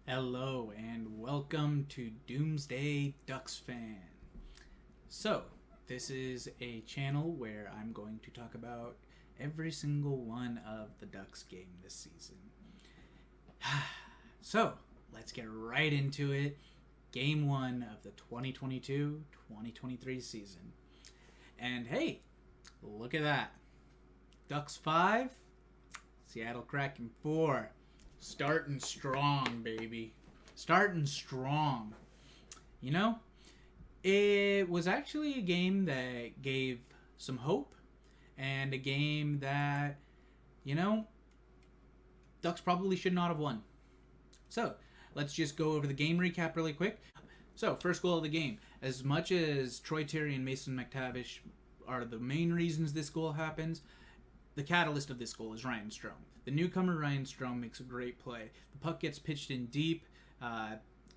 Hello and welcome to Doomsday Ducks Fan. So, this is a channel where I'm going to talk about every single one of the Ducks game this season. So, let's get right into it. Game 1 of the 2022-2023 season. And hey, look at that. Ducks 5, Seattle Kraken 4. Starting strong, baby. Starting strong. You know, it was actually a game that gave some hope and a game that, Ducks probably should not have won. So, let's just go over the game recap really quick. So, first goal of the game. As much as Troy Terry and Mason McTavish are the main reasons this goal happens, the catalyst of this goal is Ryan Strome. The newcomer Ryan Strome makes a great play. The puck gets pitched in deep.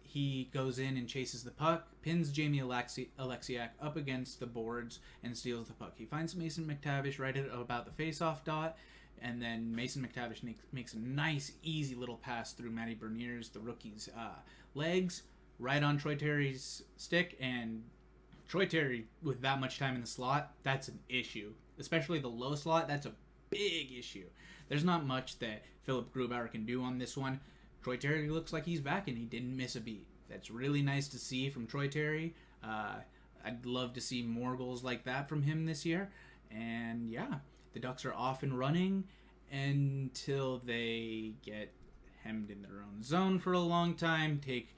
He goes in and chases the puck, pins Jamie Alexiak up against the boards, and steals the puck. He finds Mason McTavish right at about the face-off dot, and then Mason McTavish makes a nice, easy little pass through Matty Bernier's, the rookie's, legs, right on Troy Terry's stick, and Troy Terry, with that much time in the slot, that's an issue. Especially the low slot, that's a big issue. There's not much that Philip Grubauer can do on this one. Troy Terry looks like he's back and he didn't miss a beat. That's really nice to see from Troy Terry. I'd love to see more goals like that from him this year. And yeah, the Ducks are off and running until they get hemmed in their own zone for a long time, take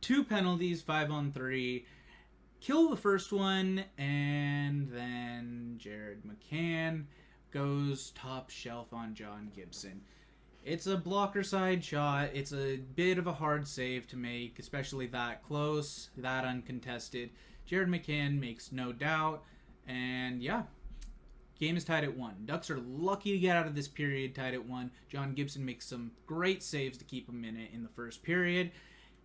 2 penalties, 5-on-3, kill the first one, and then Jared McCann goes top shelf on John Gibson. It's a blocker side shot. It's a bit of a hard save to make, especially that close, that uncontested. Jared McCann makes no doubt, and yeah, game is tied at 1. Ducks are lucky to get out of this period tied at 1. John Gibson makes some great saves to keep them in it in the first period.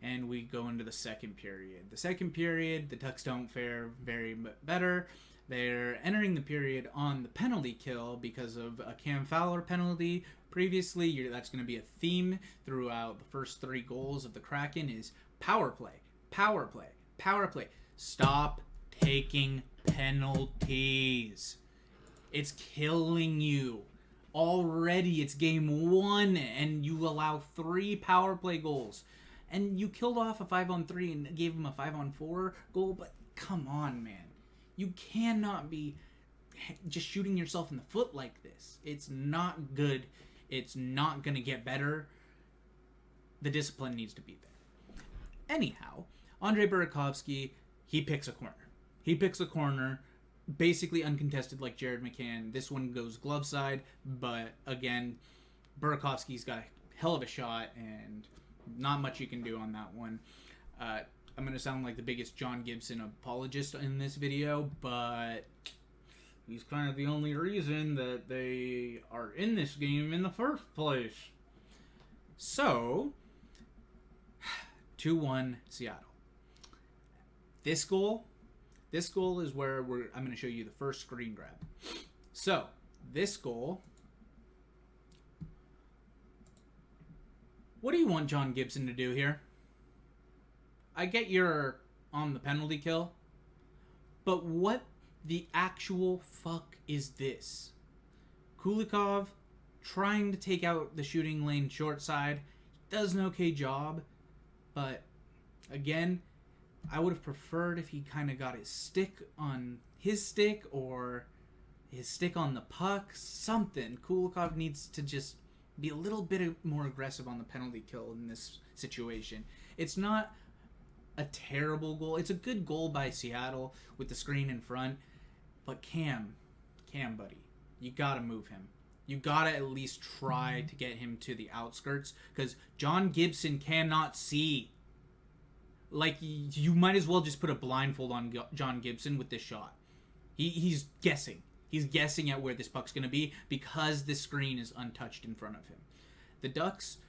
And we go into the second period. The second period, the Ducks don't fare very better. They're entering the period on the penalty kill because of a Cam Fowler penalty. Previously, that's going to be a theme throughout the first 3 goals of the Kraken is power play, power play, power play. Stop taking penalties. It's killing you. Already, it's game 1, and you allow 3 power play goals. And you killed off a 5-on-3 and gave him a 5-on-4 goal, but come on, man. You cannot be just shooting yourself in the foot like this. It's not good. It's not going to get better. The discipline needs to be there. Anyhow, Andrei Burakovsky, he picks a corner. He picks a corner, basically uncontested like Jared McCann. This one goes glove side, but again, Burakovsky's got a hell of a shot, and not much you can do on that one. I'm going to sound like the biggest John Gibson apologist in this video, but he's kind of the only reason that they are in this game in the first place. So, 2-1 Seattle. This goal is where I'm going to show you the first screen grab. So, this goal, what do you want John Gibson to do here? I get you're on the penalty kill, but what the actual fuck is this? Kulikov trying to take out the shooting lane short side. He does an okay job, but again, I would have preferred if he kind of got his stick on his stick or his stick on the puck, something. Kulikov needs to just be a little bit more aggressive on the penalty kill in this situation. It's not a terrible goal. It's a good goal by Seattle with the screen in front. But Cam, buddy, you gotta move him. You gotta at least try to get him to the outskirts, because John Gibson cannot see. Like, you might as well just put a blindfold on John Gibson with this shot. He's guessing. He's guessing at where this puck's going to be because the screen is untouched in front of him. The Ducks,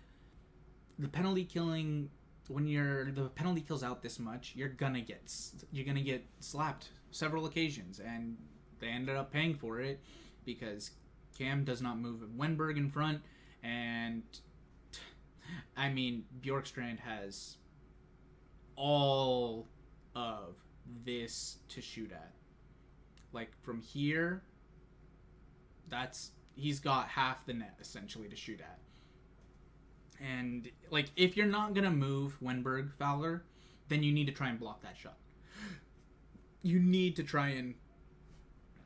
the penalty killing, when the penalty kills out this much, you're gonna get slapped several occasions, and they ended up paying for it because Cam does not move Wenberg in front, and I mean, Bjorkstrand has all of this to shoot at. Like, from here, he's got half the net, essentially, to shoot at. And, like, if you're not going to move Wenberg, Fowler, then you need to try and block that shot. You need to try and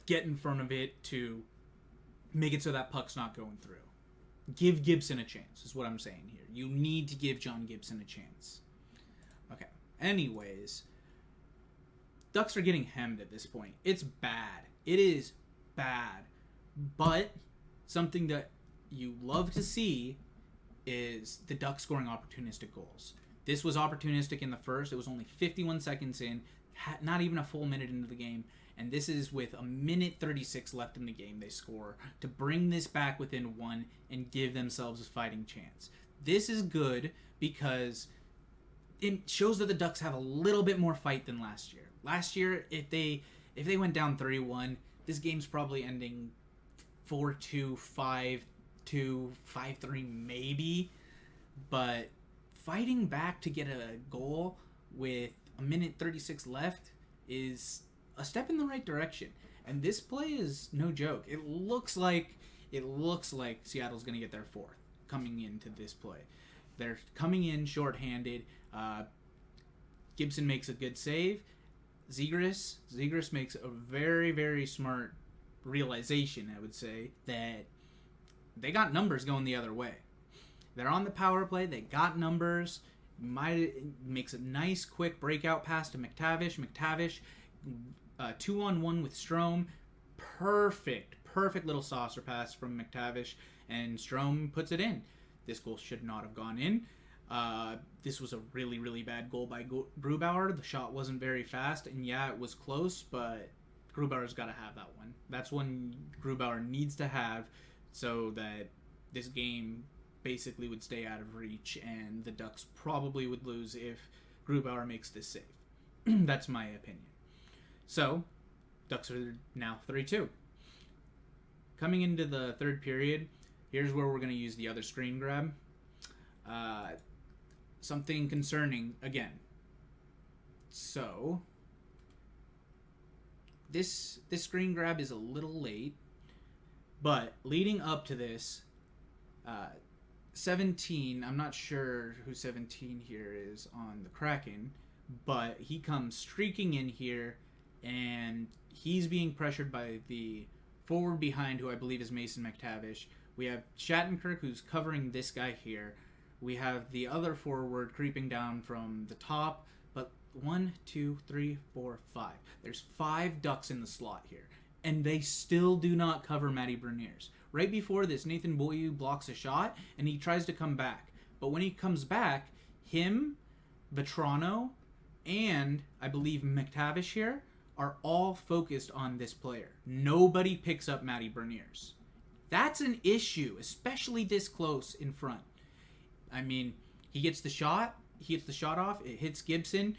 get in front of it to make it so that puck's not going through. Give Gibson a chance, is what I'm saying here. You need to give John Gibson a chance. Okay. Anyways, Ducks are getting hemmed at this point. It's bad. It is bad. But something that you love to see is the Ducks scoring opportunistic goals. This was opportunistic in the first. It was only 51 seconds in, not even a full minute into the game. And this is with a minute 36 left in the game they score to bring this back within one and give themselves a fighting chance. This is good because it shows that the Ducks have a little bit more fight than last year. Last year, if they went down 3-1, this game's probably ending 4-2, 5-2, 5-3 maybe. But fighting back to get a goal with a minute 36 left is a step in the right direction. And this play is no joke. It looks like Seattle's going to get their fourth coming into this play. They're coming in shorthanded. Gibson makes a good save. Zegras makes a very, very smart realization, I would say, that they got numbers going the other way. They're on the power play. They got numbers. Makes a nice, quick breakout pass to McTavish. McTavish, 2-on-1 with Strome. Perfect little saucer pass from McTavish, and Strome puts it in. This goal should not have gone in. This was a really, really bad goal by Grubauer. The shot wasn't very fast, and yeah, it was close, but Grubauer's got to have that one. That's one Grubauer needs to have so that this game basically would stay out of reach, and the Ducks probably would lose if Grubauer makes this save. That's my opinion. So, Ducks are now 3-2. Coming into the third period, here's where we're going to use the other screen grab. Something concerning again. So, this screen grab is a little late, but leading up to this, 17, I'm not sure who 17 here is on the Kraken, but he comes streaking in here, and he's being pressured by the forward behind, who I believe is Mason McTavish. We have Shattenkirk, who's covering this guy here. We have the other forward creeping down from the top, but 1, 2, 3, 4, 5. There's 5 Ducks in the slot here, and they still do not cover Matty Berniers. Right before this, Nathan Boyu blocks a shot, and he tries to come back. But when he comes back, him, Vetrano, and I believe McTavish here are all focused on this player. Nobody picks up Matty Berniers. That's an issue, especially this close in front. I mean, he gets the shot off, it hits Gibson.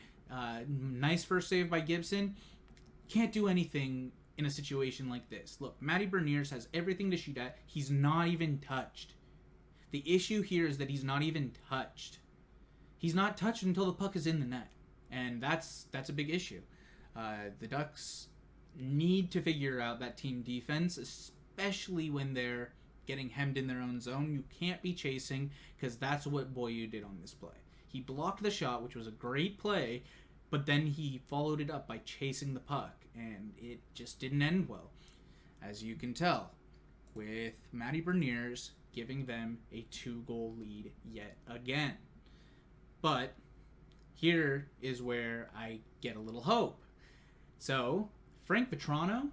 Nice first save by Gibson. Can't do anything in a situation like this. Look, Matty Berniers has everything to shoot at. He's not even touched. The issue here is that he's not even touched. He's not touched until the puck is in the net. And that's a big issue. The Ducks need to figure out that team defense, especially when they're getting hemmed in their own zone. You can't be chasing, because that's what Boyu did on this play. He blocked the shot, which was a great play, but then he followed it up by chasing the puck, and it just didn't end well. As you can tell, with Matty Berniers giving them a 2-goal lead yet again. But here is where I get a little hope. So, Frank Vetrano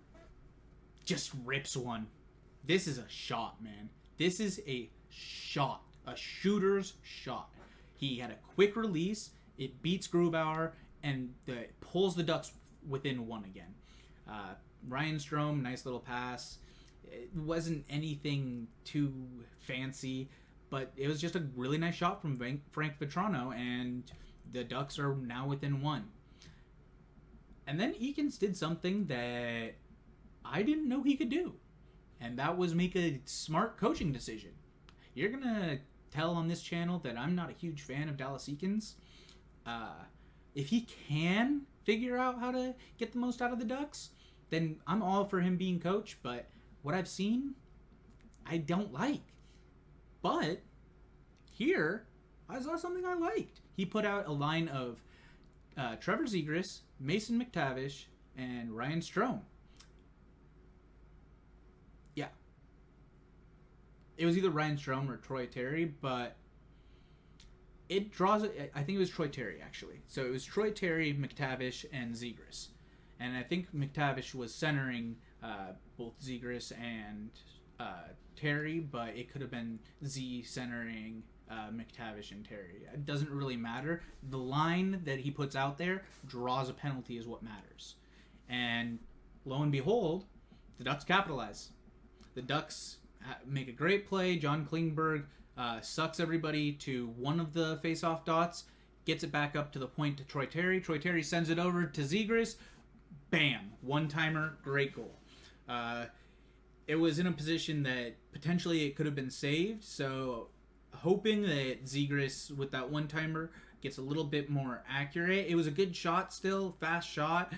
just rips one. This is a shot, man. This is a shot. A shooter's shot. He had a quick release. It beats Grubauer and pulls the Ducks within one again. Ryan Strome, nice little pass. It wasn't anything too fancy, but it was just a really nice shot from Frank Vetrano, and the Ducks are now within one. And then Eakins did something that I didn't know he could do, and that was make a smart coaching decision. You're going to tell on this channel that I'm not a huge fan of Dallas Eakins. If he can figure out how to get the most out of the Ducks, then I'm all for him being coach. But what I've seen, I don't like. But here, I saw something I liked. He put out a line of Trevor Zegras, Mason McTavish, and Ryan Strome. Yeah. It was either Ryan Strome or Troy Terry, but it draws... I think it was Troy Terry, actually. So it was Troy Terry, McTavish, and Zegras. And I think McTavish was centering both Zegras and Terry, but it could have been Z centering McTavish and Terry. It doesn't really matter. The line that he puts out there draws a penalty is what matters. And lo and behold, the Ducks capitalize. The Ducks make a great play. John Klingberg sucks everybody to one of the face-off dots, gets it back up to the point to Troy Terry. Troy Terry sends it over to Zegras. Bam! One-timer, great goal. It was in a position that potentially it could have been saved, so hoping that Zegras, with that one-timer, gets a little bit more accurate. It was a good shot still, fast shot.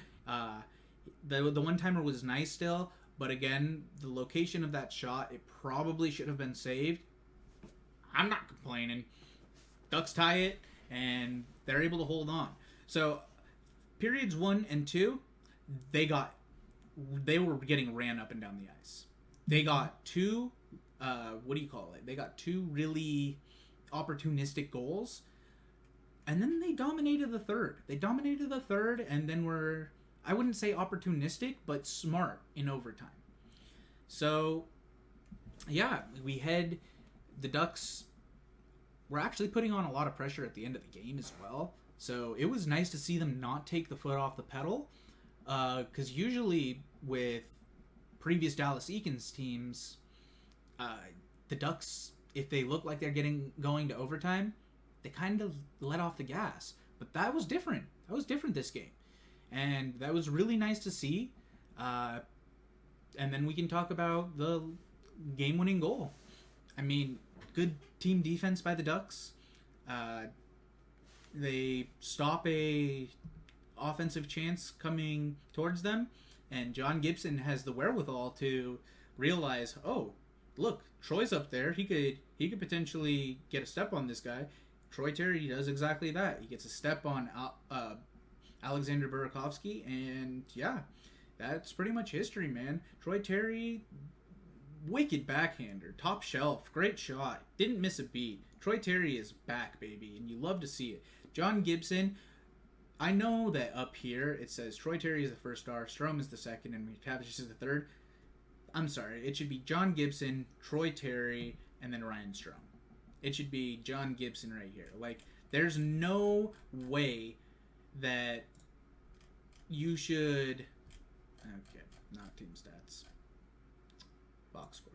The one-timer was nice still, but again, the location of that shot, it probably should have been saved. I'm not complaining. Ducks tie it, and they're able to hold on. So, periods 1 and 2, they were getting ran up and down the ice. They got two, They got two really opportunistic goals, and then they dominated the third. And then were, I wouldn't say opportunistic, but smart in overtime. So, yeah, the Ducks were actually putting on a lot of pressure at the end of the game as well. So it was nice to see them not take the foot off the pedal, because usually with previous Dallas Eakins teams, the Ducks, if they look like they're going to overtime, they kind of let off the gas. But that was different. This game. And that was really nice to see. And then we can talk about the game-winning goal. I mean, good team defense by the Ducks. They stop a offensive chance coming towards them, and John Gibson has the wherewithal to realize, oh, look, Troy's up there. He could potentially get a step on this guy. Troy Terry does exactly that. He gets a step on Alexander Burakovsky, and yeah, that's pretty much history, man. Troy Terry, wicked backhander, top shelf, great shot, didn't miss a beat. Troy Terry is back, baby, and you love to see it. John Gibson, I know that up here it says Troy Terry is the first star, Strome is the second, and McTavish is the third. I'm sorry, it should be John Gibson, Troy Terry, and then Ryan Strome. It should be John Gibson right here. Like, there's no way that you should... Okay, not team stats. Box score.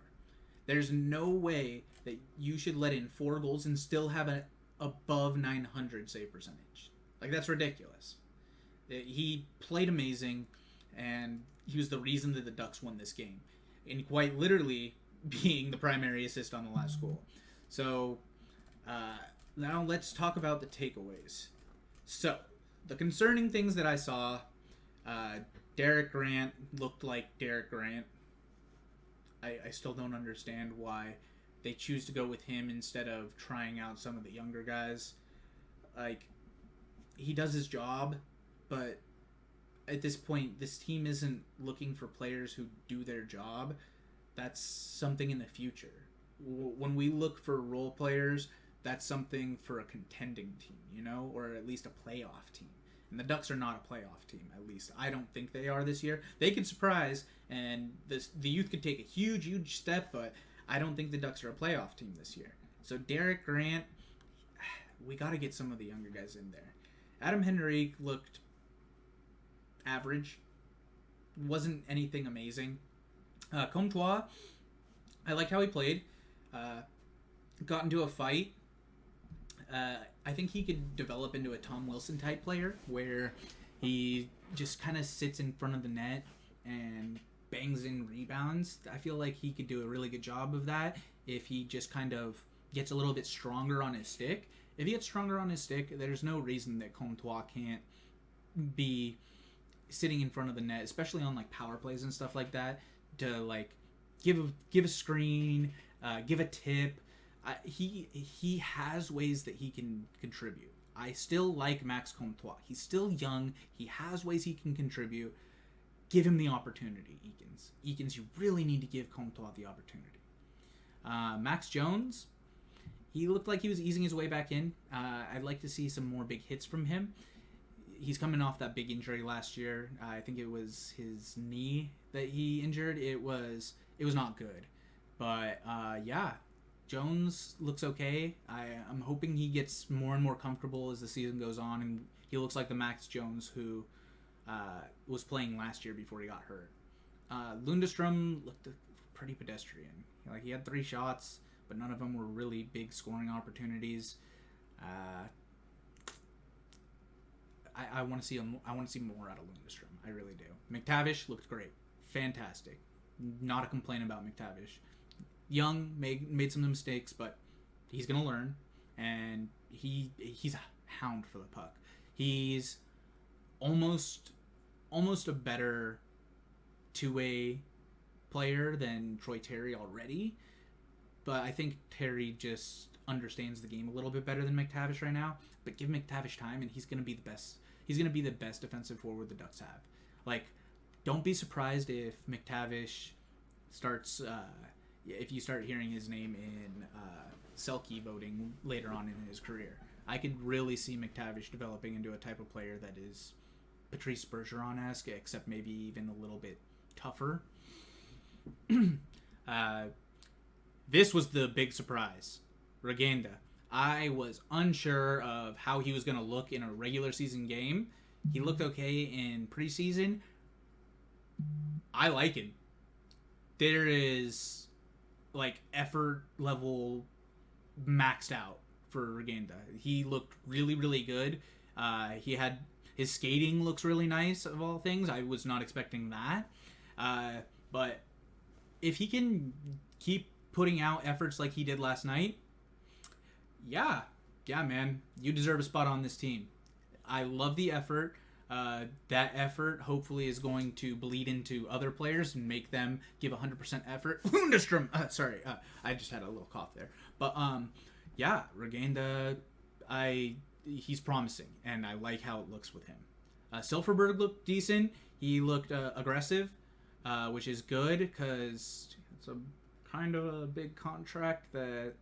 There's no way that you should let in 4 goals and still have an above 900 save percentage. Like, that's ridiculous. He played amazing, and he was the reason that the Ducks won this game. And quite literally being the primary assist on the last goal. So, now let's talk about the takeaways. So, the concerning things that I saw, Derek Grant looked like Derek Grant. I still don't understand why they choose to go with him instead of trying out some of the younger guys. Like, he does his job, but at this point, this team isn't looking for players who do their job. That's something in the future. When we look for role players, that's something for a contending team, you know, or at least a playoff team. And the Ducks are not a playoff team, at least. I don't think they are this year. They could surprise, and the youth could take a huge, huge step, but I don't think the Ducks are a playoff team this year. So Derek Grant, we got to get some of the younger guys in there. Adam Henrique looked average. Wasn't anything amazing. Comtois, I liked how he played. Got into a fight. I think he could develop into a Tom Wilson type player where he just kind of sits in front of the net and bangs in rebounds. I feel like he could do a really good job of that if he just kind of gets a little bit stronger on his stick. If he gets stronger on his stick, there's no reason that Comtois can't be sitting in front of the net, especially on like power plays and stuff like that, to like give a screen, give a tip. He has ways that he can contribute. I still like Max Comtois. He's still young. He has ways he can contribute. Give him the opportunity, Eakins. Eakins, you really need to give Comtois the opportunity. Max Jones, he looked like he was easing his way back in. I'd like to see some more big hits from him. He's coming off that big injury last year. I think it was his knee that he injured. It was not good. But, yeah, Jones looks okay. I'm hoping he gets more and more comfortable as the season goes on, and he looks like the Max Jones who was playing last year before he got hurt. Lundestrom looked pretty pedestrian. Like, he had 3 shots, but none of them were really big scoring opportunities. I want to see more out of Lundestrom. I really do. McTavish looked great, fantastic. Not a complaint about McTavish. Young, made some mistakes, but he's gonna learn, and he's a hound for the puck. He's almost a better two-way player than Troy Terry already, but I think Terry just understands the game a little bit better than McTavish right now. But give McTavish time, and he's gonna be the best. He's gonna be the best defensive forward the Ducks have. Like, don't be surprised if McTavish starts. If you start hearing his name in Selke voting later on in his career, I could really see McTavish developing into a type of player that is Patrice Bergeron-esque, except maybe even a little bit tougher. This was the big surprise. Regenda. I was unsure of how he was going to look in a regular season game. He looked okay in preseason. I like him. There is, like, effort level maxed out for Regenda. He looked really, really good. His skating looks really nice, of all things. I was not expecting that. But if he can keep putting out efforts like he did last night, yeah, man, you deserve a spot on this team. I love the effort. That effort hopefully is going to bleed into other players and make them give 100% effort. Lundestrom! I just had a little cough there. But, yeah, Regenda, he's promising, and I like how it looks with him. Silfverberg looked decent. He looked aggressive, which is good, because it's a kind of a big contract that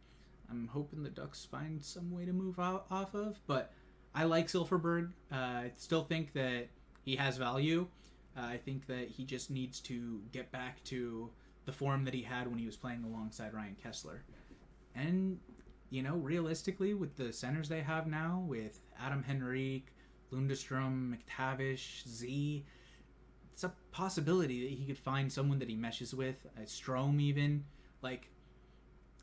I'm hoping the Ducks find some way to move out off of. But I like Silfverberg. I still think that he has value. I think that he just needs to get back to the form that he had when he was playing alongside Ryan Kessler. And, you know, realistically, with the centers they have now, with Adam Henrique, Lundestrom, McTavish, Z, it's a possibility that he could find someone that he meshes with, Strome even. Like,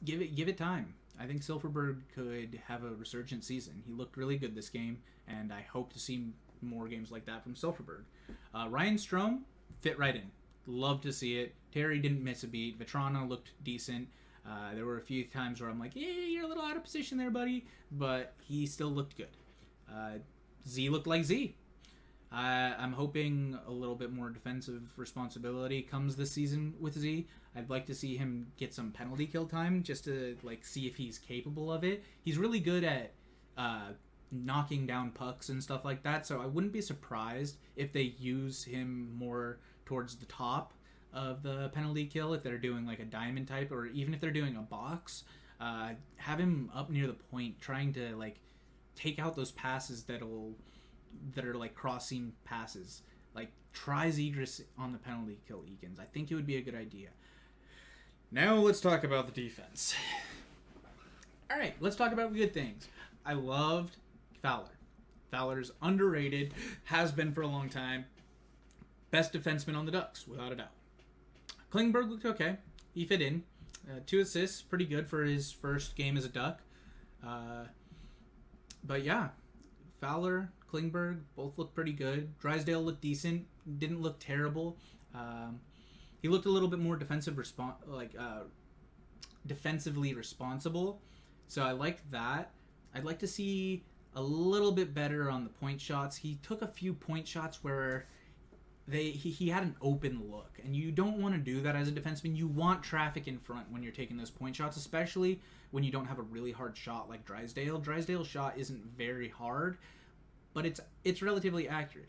give it time. I think Silfverberg could have a resurgent season. He looked really good this game, and I hope to see more games like that from Silfverberg. Ryan Strome fit right in. Love to see it. Terry didn't miss a beat. Vetrano looked decent. There were a few times where I'm like, yeah, you're a little out of position there, buddy. But he still looked good. Z looked like Z. I'm hoping a little bit more defensive responsibility comes this season with Z. I'd like to see him get some penalty kill time just to see if he's capable of it. He's really good at knocking down pucks and stuff like that, so I wouldn't be surprised if they use him more towards the top of the penalty kill, if they're doing like a diamond type, or even if they're doing a box. Have him up near the point trying to take out those passes that are like cross seam passes. Like, try Zegras on the penalty kill, Eakins. I think it would be a good idea. Now let's talk about the defense. All right, let's talk about good things. I loved Fowler. Fowler's underrated, has been for a long time. Best defenseman on the Ducks, without a doubt. Klingberg looked okay. He fit in. 2 assists, pretty good for his first game as a Duck. But yeah, Fowler, Klingberg, both looked pretty good. Drysdale looked decent. Didn't look terrible. He looked a little bit more defensively responsible. So I like that. I'd like to see a little bit better on the point shots. He took a few point shots where he had an open look, and you don't want to do that as a defenseman. You want traffic in front when you're taking those point shots, especially when you don't have a really hard shot like Drysdale. Drysdale's shot isn't very hard, but it's relatively accurate.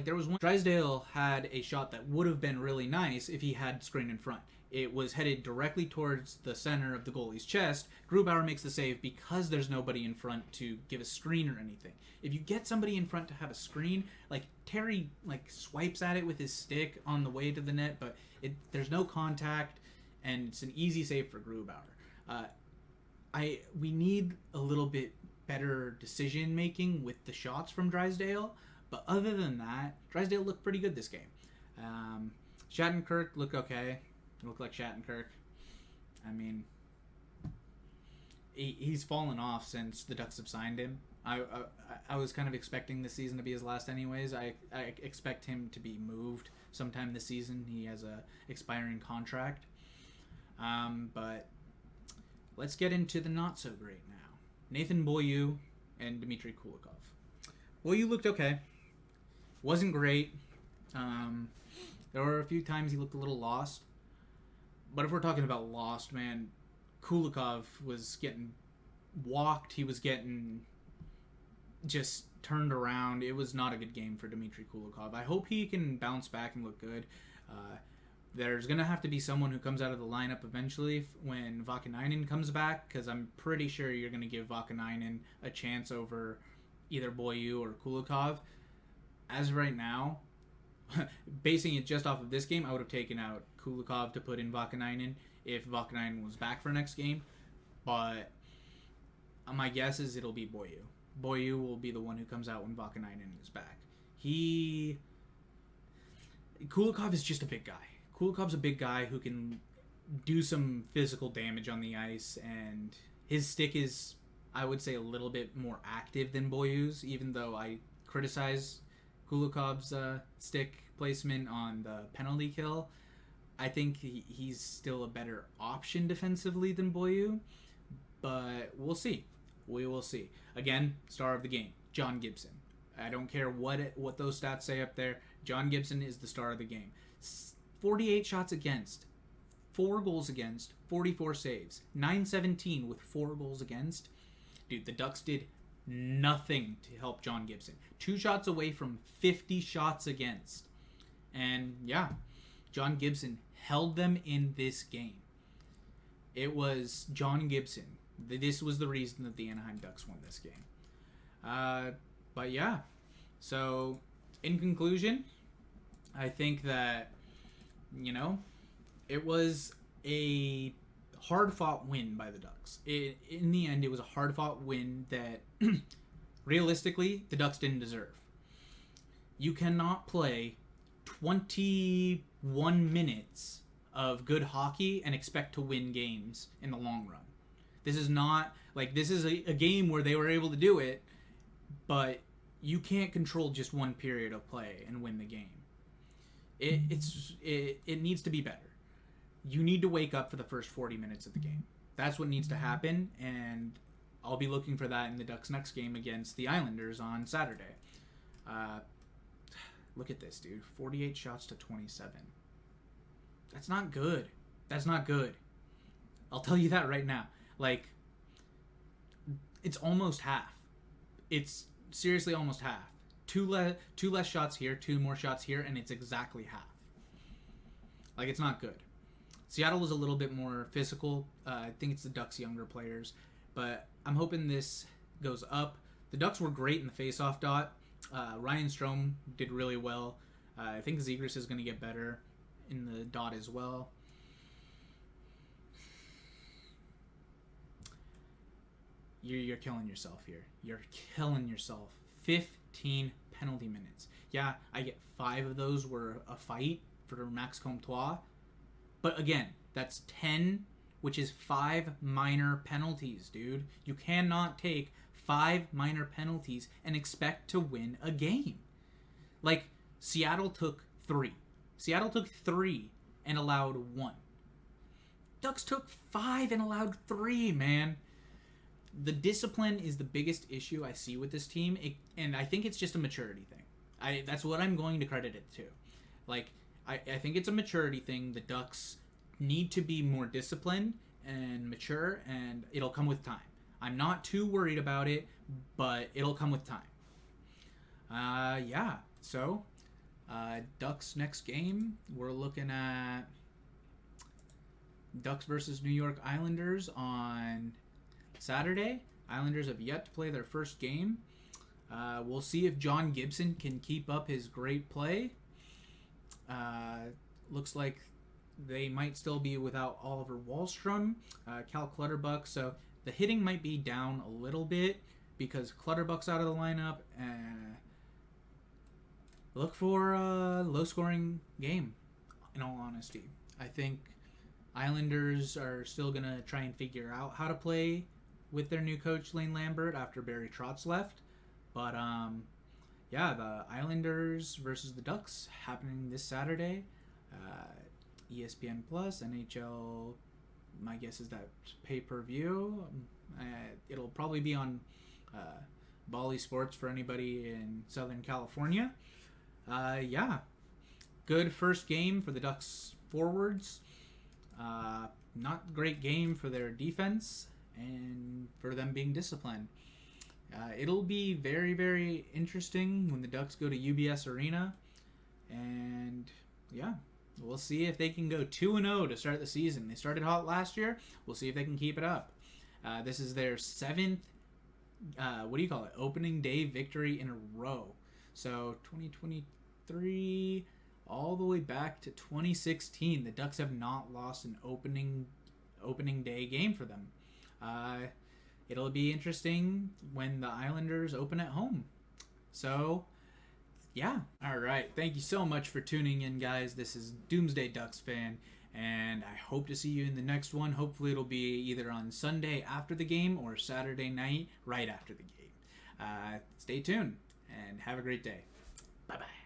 There was one Drysdale had a shot that would have been really nice if he had screen in front. It was headed directly towards the center of the goalie's chest. Grubauer makes the save because there's nobody in front to give a screen or anything. If you get somebody in front to have a screen, like Terry swipes at it with his stick on the way to the net, but there's no contact, and it's an easy save for Grubauer. We need a little bit better decision making with the shots from Drysdale, but other than that, Drysdale looked pretty good this game. Shattenkirk looked okay. Looked like Shattenkirk. I mean, he's fallen off since the Ducks have signed him. I was kind of expecting this season to be his last anyways. I expect him to be moved sometime this season. He has a expiring contract. But let's get into the not so great now. Nathan Beaulieu and Dmitry Kulikov. Beaulieu looked okay. Wasn't great. There were a few times he looked a little lost. But if we're talking about lost, man, Kulikov was getting walked. He was getting just turned around. It was not a good game for Dmitry Kulikov. I hope he can bounce back and look good. There's going to have to be someone who comes out of the lineup eventually when Vakanainen comes back, because I'm pretty sure you're going to give Vakanainen a chance over either Beaulieu or Kulikov. As of right now, basing it just off of this game, I would have taken out Kulikov to put in Vakanainen if Vakanainen was back for next game. But my guess is it'll be Beaulieu. Beaulieu will be the one who comes out when Vakanainen is back. Kulikov is just a big guy. Kulikov's a big guy who can do some physical damage on the ice, and his stick is, I would say, a little bit more active than Beaulieu's, even though I criticize Kulikov's stick placement on the penalty kill. I think he's still a better option defensively than Beaulieu, but we'll see. We will see. Again, star of the game, John Gibson. I don't care what those stats say up there. John Gibson is the star of the game. 48 shots against, 4 goals against, 44 saves, 917 with 4 goals against. Dude, the Ducks did nothing to help John Gibson. 2 shots away from 50 shots against. And yeah, John Gibson held them in this game. It was John Gibson. This was the reason that the Anaheim Ducks won this game. But yeah, so in conclusion, I think that, it was a hard-fought win by the Ducks. In the end, it was a hard-fought win that, realistically, the Ducks didn't deserve. You cannot play 21 minutes of good hockey and expect to win games in the long run. This is not, this is a game where they were able to do it, but you can't control just one period of play and win the game. It needs to be better. You need to wake up for the first 40 minutes of the game. That's what needs to happen, and I'll be looking for that in the Ducks' next game against the Islanders on Saturday. Look at this, dude. 48 shots to 27. That's not good. That's not good. I'll tell you that right now. It's almost half. It's seriously almost half. Two less shots here, 2 more shots here, and it's exactly half. It's not good. Seattle was a little bit more physical. I think it's the Ducks' younger players, but I'm hoping this goes up. The Ducks were great in the face-off dot. Ryan Strome did really well. I think Zegras is going to get better in the dot as well. You're killing yourself here. You're killing yourself. 15 penalty minutes. Yeah, I get 5 of those were a fight for Max Comtois. But again, that's 10, which is 5 minor penalties, dude. You cannot take 5 minor penalties and expect to win a game. Seattle took 3. Seattle took 3 and allowed 1. Ducks took 5 and allowed 3, man. the discipline is the biggest issue I see with this team, and I think it's just a maturity thing. That's what I'm going to credit it to. Like, I think it's a maturity thing. The Ducks need to be more disciplined and mature, and it'll come with time. I'm not too worried about it, but it'll come with time. Yeah. So, Ducks next game, we're looking at Ducks versus New York Islanders on Saturday. Islanders have yet to play their first game. We'll see if John Gibson can keep up his great play. Looks like they might still be without Oliver Wahlstrom, Cal Clutterbuck, so the hitting might be down a little bit because Clutterbuck's out of the lineup. Look for a low-scoring game, in all honesty. I think Islanders are still going to try and figure out how to play with their new coach, Lane Lambert, after Barry Trotz left. But, yeah, the Islanders versus the Ducks happening this Saturday. ESPN Plus, NHL, my guess is that pay-per-view. It'll probably be on Bally Sports for anybody in Southern California. Yeah, good first game for the Ducks forwards. Not great game for their defense and for them being disciplined. It'll be very, very interesting when the Ducks go to UBS Arena. And, yeah, we'll see if they can go 2-0 to start the season. They started hot last year. We'll see if they can keep it up. This is their 7th, opening day victory in a row. So 2023 all the way back to 2016, the Ducks have not lost an opening day game for them. It'll be interesting when the Islanders open at home. So, yeah. All right. Thank you so much for tuning in, guys. This is Doomsday Ducks fan, and I hope to see you in the next one. Hopefully it'll be either on Sunday after the game or Saturday night right after the game. Stay tuned and have a great day. Bye-bye.